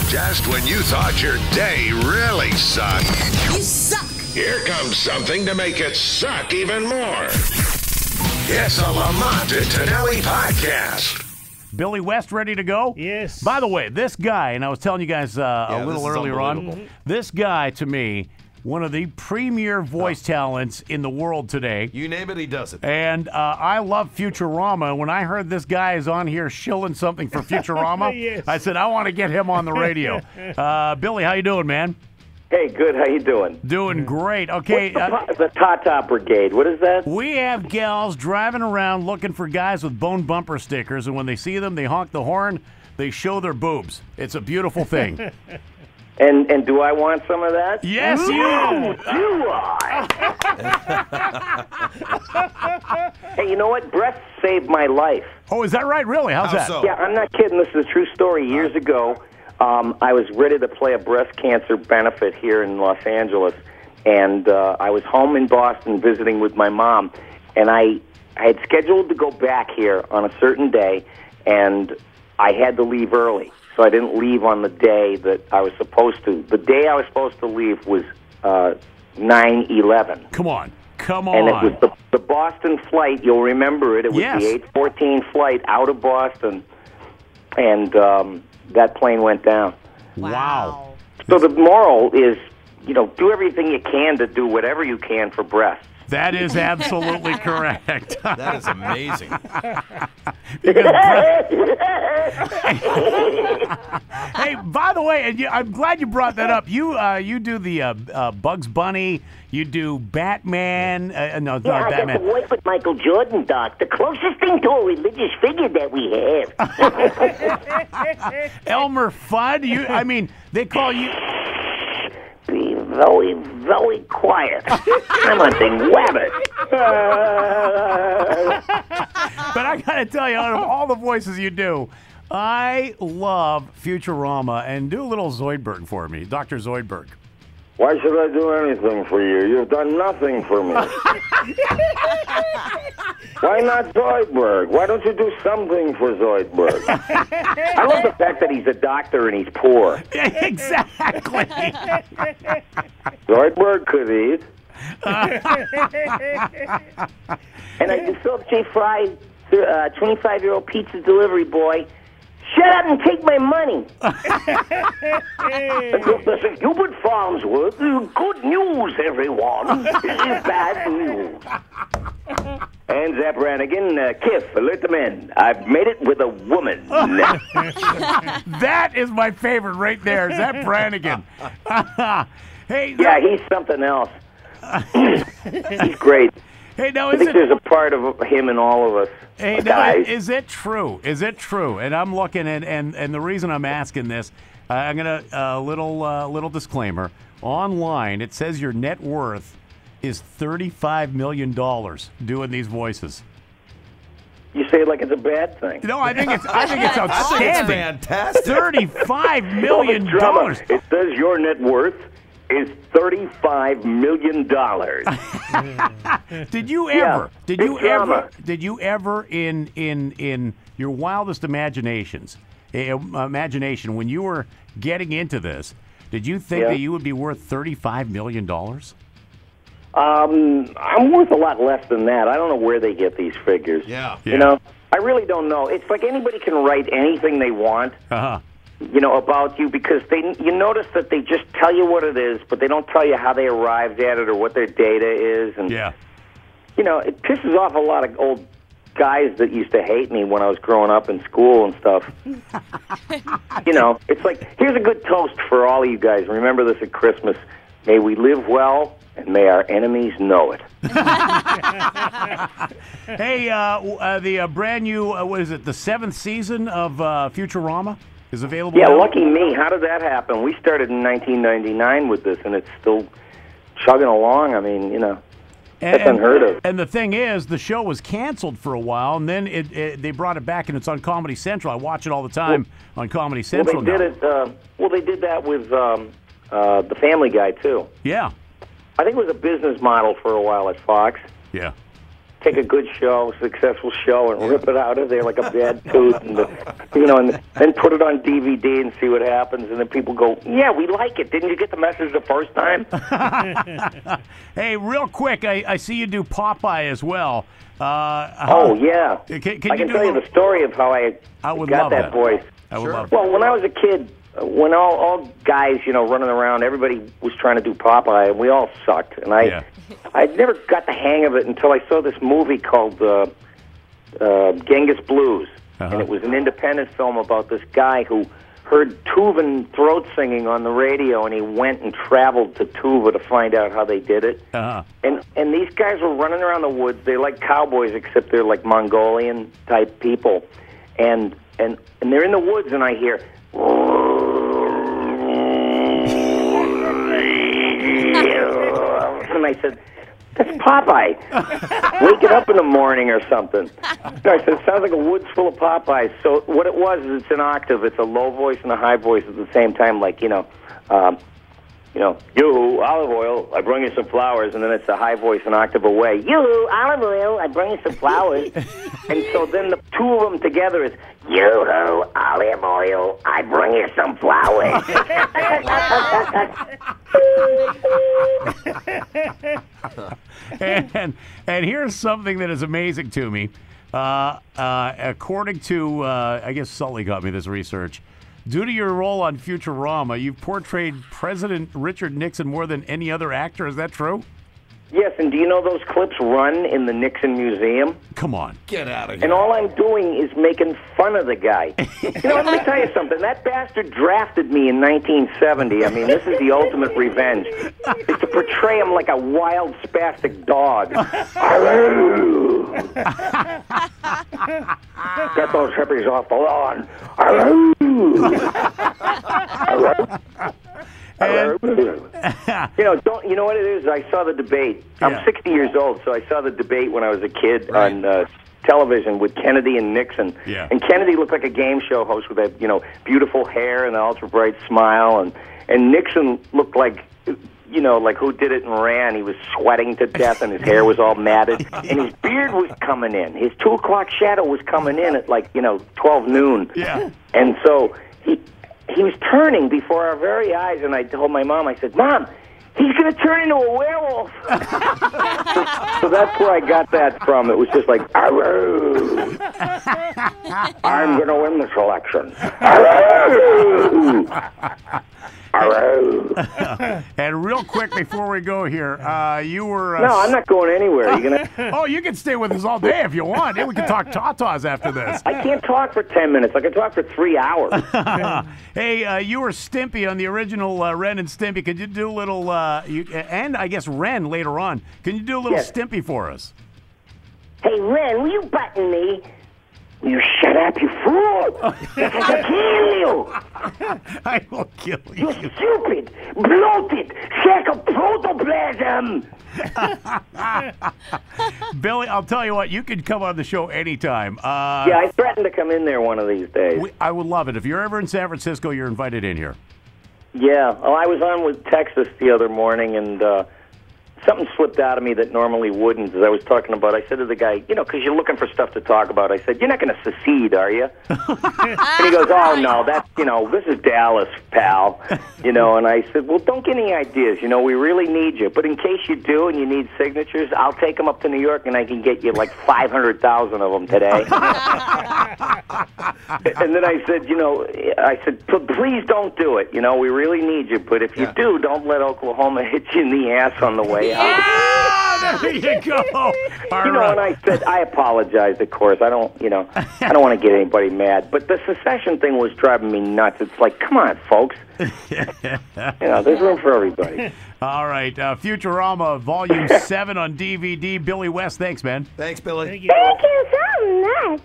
Just when you thought your day really sucked. You suck. Here comes something to make it suck even more. It's a Lamont and Tonelli podcast. Billy West ready to go? Yes. By the way, this guy, and I was telling you guys a little earlier on, this guy, to me, one of the premier voice talents in the world today. You name it, he does it. And I love Futurama. When I heard this guy is on here shilling something for Futurama, Yes. I said, I want to get him on the radio. Billy, how you doing, man? Hey, good. How you doing? Doing great. Okay. The Tata Brigade. What is that? We have gals driving around looking for guys with bone bumper stickers, and when they see them, they honk the horn, they show their boobs. It's a beautiful thing. And do I want some of that? Yes, you Do I? Hey, you know what? Breasts saved my life. Oh, is that right? Really? How's that? so? Yeah, I'm not kidding. This is a true story. Years ago, I was ready to play a breast cancer benefit here in Los Angeles, and I was home in Boston visiting with my mom, and I had scheduled to go back here on a certain day, and I had to leave early, so I didn't leave on the day that I was supposed to. The day I was supposed to leave was 9/11. Come on. And it was the Boston flight. You'll remember it. It was Yes. the 8:14 flight out of Boston, and that plane went down. Wow. So the moral is, do everything you can to do whatever you can for breasts. That is absolutely correct. That is amazing. Hey, by the way, and I'm glad you brought that up. You do the Bugs Bunny. You do Batman. No, it's not I got Batman. to work with Michael Jordan, Doc. The closest thing to a religious figure that we have. Elmer Fudd. They call you. Be very, very quiet. I'm hunting rabbit. But I gotta tell you, out of all the voices you do, I love Futurama. And do a little Zoidberg for me, Dr. Zoidberg. Why should I do anything for you? You've done nothing for me. Why not Zoidberg? Why don't you do something for Zoidberg? I love the fact that he's a doctor and he's poor. Exactly. Zoidberg could eat. And I can Philip Fry, 25-year-old pizza delivery boy. Shut up and take my money. Listen, Hubert Farnsworth, good news, everyone. This is bad news. And Zap Brannigan, Kiff, alert the men. I've made it with a woman. That is my favorite right there. Is that Brannigan? Hey. Yeah, he's something else. He's great. Hey, now I think there's a part of him in all of us. Hey, guys. is it true? Is it true? And I'm looking at, and the reason I'm asking this, I'm gonna little disclaimer. Online, it says your net worth is $35 million doing these voices. You say it like it's a bad thing. No, I think it's outstanding. Fantastic. $35 million. It says your net worth is $35 million. Did you ever? Yeah, Did you big drama. ever? Did you ever in your wildest imaginations, when you were getting into this, did you think that you would be worth $35 million? I'm worth a lot less than that. I don't know where they get these figures. Yeah. You know, I really don't know. It's like anybody can write anything they want. Uh-huh. About you, because you notice that they just tell you what it is, but they don't tell you how they arrived at it or what their data is. And it pisses off a lot of old guys that used to hate me when I was growing up in school and stuff. It's like, here's a good toast for all of you guys. Remember this at Christmas. May we live well, and may our enemies know it. Hey, the brand new, what is it, the 7th season of Futurama is available Yeah, now? lucky me. How did that happen? We started in 1999 with this, and it's still chugging along. I mean, that's unheard of. And the thing is, the show was canceled for a while, and then they brought it back, and it's on Comedy Central. I watch it all the time on Comedy Central They did they did that with the Family Guy, too. Yeah. I think it was a business model for a while at Fox. Yeah. take a good show, successful show, and rip it out of there like a bad tooth, and and then put it on DVD and see what happens. And then people go, "Yeah, we like it. Didn't you get the message the first time?" Hey, real quick, I see you do Popeye as well. Oh yeah, Can I can tell you the story of how I would got love that voice. I would love. Well, when I was a kid, when all guys, running around, everybody was trying to do Popeye, and we all sucked. And I never got the hang of it until I saw this movie called Genghis Blues, and it was an independent film about this guy who heard Tuvan throat singing on the radio, and he went and traveled to Tuva to find out how they did it. And these guys were running around the woods. They're like cowboys, except they're like Mongolian type people, and they're in the woods, and I hear. And I said, "That's Popeye. Waking up in the morning or something." So I said, "It sounds like a woods full of Popeyes." So what it was is it's an octave. It's a low voice and a high voice at the same time. Like "Yoo-hoo, olive oil, I bring you some flowers," and then it's a high voice an octave away. "Yoo-hoo, olive oil, I bring you some flowers." And so then the two of them together is "Yoo-hoo, olive oil, I bring you some flowers." and here's something that is amazing to me. According to, I guess Sully got me this research. Due to your role on Futurama, you've portrayed President Richard Nixon more than any other actor. Is that true? Yes, and do you know those clips run in the Nixon Museum? Come on. Get out of here. And all I'm doing is making fun of the guy. Let me tell you something. That bastard drafted me in 1970. I mean, this is the ultimate revenge. Is to portray him like a wild, spastic dog. Get those hippies off the lawn. You know what it is? I saw the debate. I'm 60 years old, so I saw the debate when I was a kid on television with Kennedy and Nixon. Yeah. And Kennedy looked like a game show host with that, beautiful hair and an ultra bright smile, and Nixon looked like, like who did it and ran. He was sweating to death, and his hair was all matted, and his beard was coming in. His 2 o'clock shadow was coming in at 12 noon. Yeah. And so he was turning before our very eyes, and I told my mom, I said, "Mom, he's going to turn into a werewolf." So that's where I got that from. It was just like, "Aroo. I'm going to win this election. Aroo. Aroo." And real quick before we go here, you were... No, I'm not going anywhere. You gonna? Oh, you can stay with us all day if you want. Yeah, we can talk tatas after this. I can't talk for 10 minutes. I can talk for 3 hours. Hey, you were Stimpy on the original Ren and Stimpy. Could you do a little... and I guess Ren later on. Can you do a little Stimpy for us? Hey, Ren, will you button me? You shut up, you fool! I'll kill you! I will kill you. You stupid, bloated sack of protoplasm! Billy, I'll tell you what, you can come on the show anytime. Yeah, I threatened to come in there one of these days. I would love it. If you're ever in San Francisco, you're invited in here. Yeah. Oh, I was on with Texas the other morning, and something slipped out of me that normally wouldn't. As I was talking about, I said to the guy, because you're looking for stuff to talk about. I said, "You're not going to secede, are you?" And he goes, "Oh no, that's this is Dallas, pal." And I said, "Well, don't get any ideas. We really need you. But in case you do and you need signatures, I'll take them up to New York and I can get you like 500,000 of them today." And then I said, "Please don't do it. We really need you. But if you do, don't let Oklahoma hit you in the ass on the way out." There you go. And I said, I apologized, of course. I don't want to get anybody mad. But the secession thing was driving me nuts. It's like, come on, folks. There's room for everybody. All right. Futurama, Volume 7 on DVD. Billy West, thanks, man. Thanks, Billy. Thank you so much.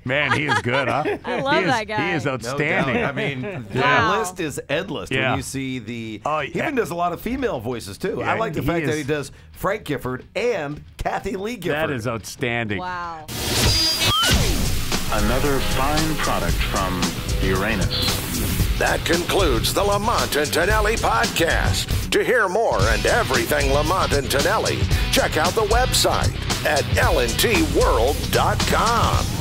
Man, he is good, huh? I love that guy. He is outstanding. No doubt. I mean, the list is endless when you see the... He even does a lot of female voices, too. Yeah, I like the fact that he does Frank Gifford and Kathy Lee Gifford. That is outstanding. Wow. Another fine product from Uranus. That concludes the Lamont and Tonelli podcast. To hear more and everything Lamont and Tonelli, check out the website at lntworld.com.